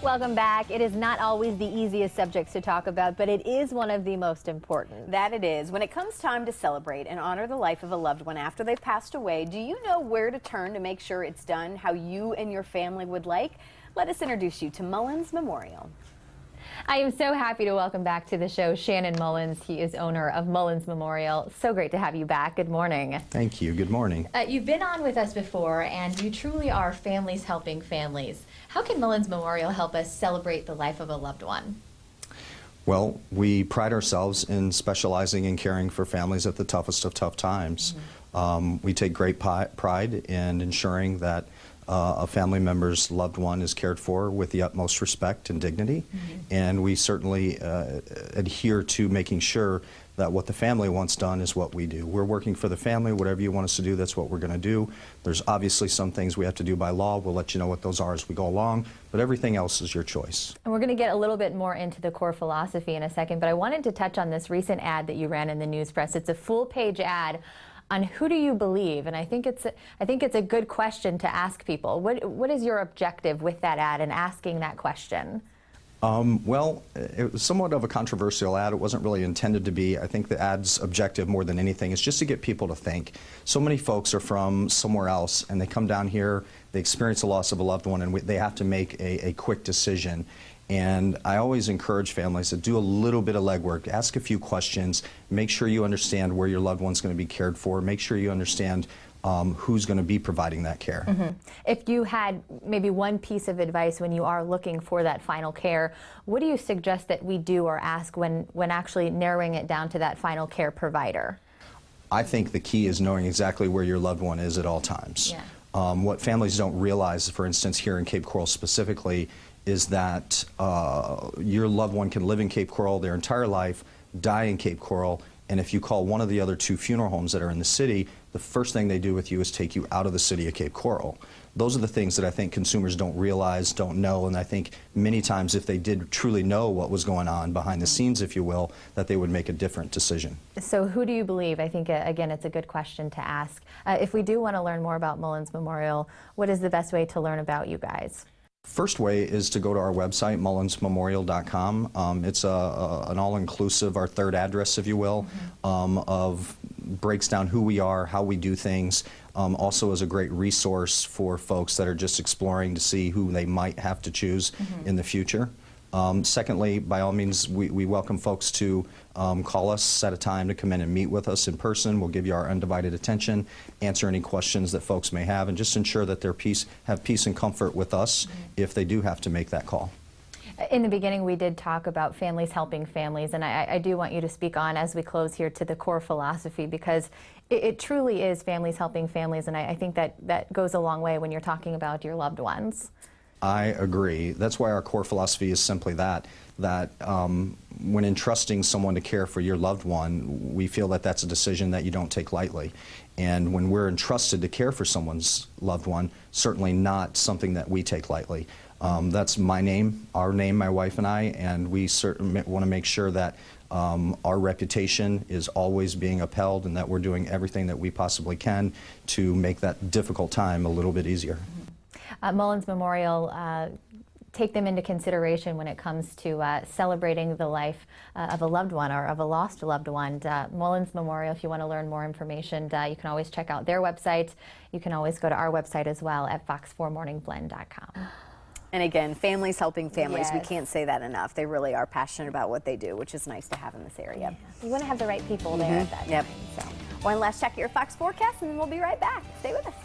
Welcome back. It is not always the easiest subjects to talk about, but it is one of the most important. That it is. When it comes time to celebrate and honor the life of a loved one after they've passed away, do you know where to turn to make sure it's done how you and your family would like? Let us introduce you to Mullins Memorial. I am so happy to welcome back to the show Shannon Mullins. He is owner of Mullins Memorial. So great to have you back. Good morning. Thank you. Good morning. You've been on with us before, and you truly are families helping families. How can Mullins Memorial help us celebrate the life of a loved one? Well, we pride ourselves in specializing in caring for families at the toughest of tough times. We take great pride in ensuring that a family member's loved one is cared for with the utmost respect and dignity, and we certainly adhere to making sure that what the family wants done is what we do. We're working for the family. Whatever you want us to do, that's what we're going to do. There's obviously some things we have to do by law. We'll let you know what those are as we go along, but everything else is your choice. And we're going to get a little bit more into the core philosophy in a second, but I wanted to touch on this recent ad that you ran in the news press. It's a full-page ad on who do you believe, and I think it's a good question to ask people. What is your objective with that ad and asking that question? Well, it was somewhat of a controversial ad. It wasn't really intended to be. I think the ad's objective more than anything is just to get people to think. So many folks are from somewhere else and they come down here, they experience the loss of a loved one, and they have to make a quick decision. And I always encourage families to do a little bit of legwork, ask a few questions, make sure you understand where your loved one's going to be cared for, make sure you understand who's going to be providing that care. If you had maybe one piece of advice when you are looking for that final care, what do you suggest that we do or ask when actually narrowing it down to that final care provider? I think the key is knowing exactly where your loved one is at all times. Yeah. What families don't realize, for instance, here in Cape Coral specifically, is that your loved one can live in Cape Coral their entire life, die in Cape Coral, and if you call one of the other two funeral homes that are in the city, the first thing they do with you is take you out of the city of Cape Coral. Those are the things that I think consumers don't realize, don't know, and I think many times if they did truly know what was going on behind the scenes, if you will, that they would make a different decision. So who do you believe? I think, again, it's a good question to ask. If we do want to learn more about Mullins Memorial, what is the best way to learn about you guys? First way is to go to our website, mullinsmemorial.com. It's an all-inclusive, our third address, if you will, of breaks down who we are, how we do things. Also is a great resource for folks that are just exploring to see who they might have to choose in the future. Secondly, by all means, we welcome folks to call us, set a time to come in and meet with us in person. We'll give you our undivided attention, answer any questions that folks may have, and just ensure that they're have peace and comfort with us if they do have to make that call. In the beginning, we did talk about families helping families, and I do want you to speak on, as we close here, to the core philosophy, because it truly is families helping families, and I think that goes a long way when you're talking about your loved ones. I agree. That's why our core philosophy is simply that when entrusting someone to care for your loved one, we feel that that's a decision that you don't take lightly. And when we're entrusted to care for someone's loved one, certainly not something that we take lightly. That's my name, our name, my wife and I, and we certainly want to make sure that our reputation is always being upheld and that we're doing everything that we possibly can to make that difficult time a little bit easier. Mullins Memorial, take them into consideration when it comes to celebrating the life of a loved one or of a lost loved one. Mullins Memorial, if you want to learn more information, you can always check out their website. You can always go to our website as well at fox4morningblend.com. And again, families helping families. Yes. We can't say that enough. They really are passionate about what they do, which is nice to have in this area. Yeah. You want to have the right people there at that time. So, one last check at your Fox forecast, and then we'll be right back. Stay with us.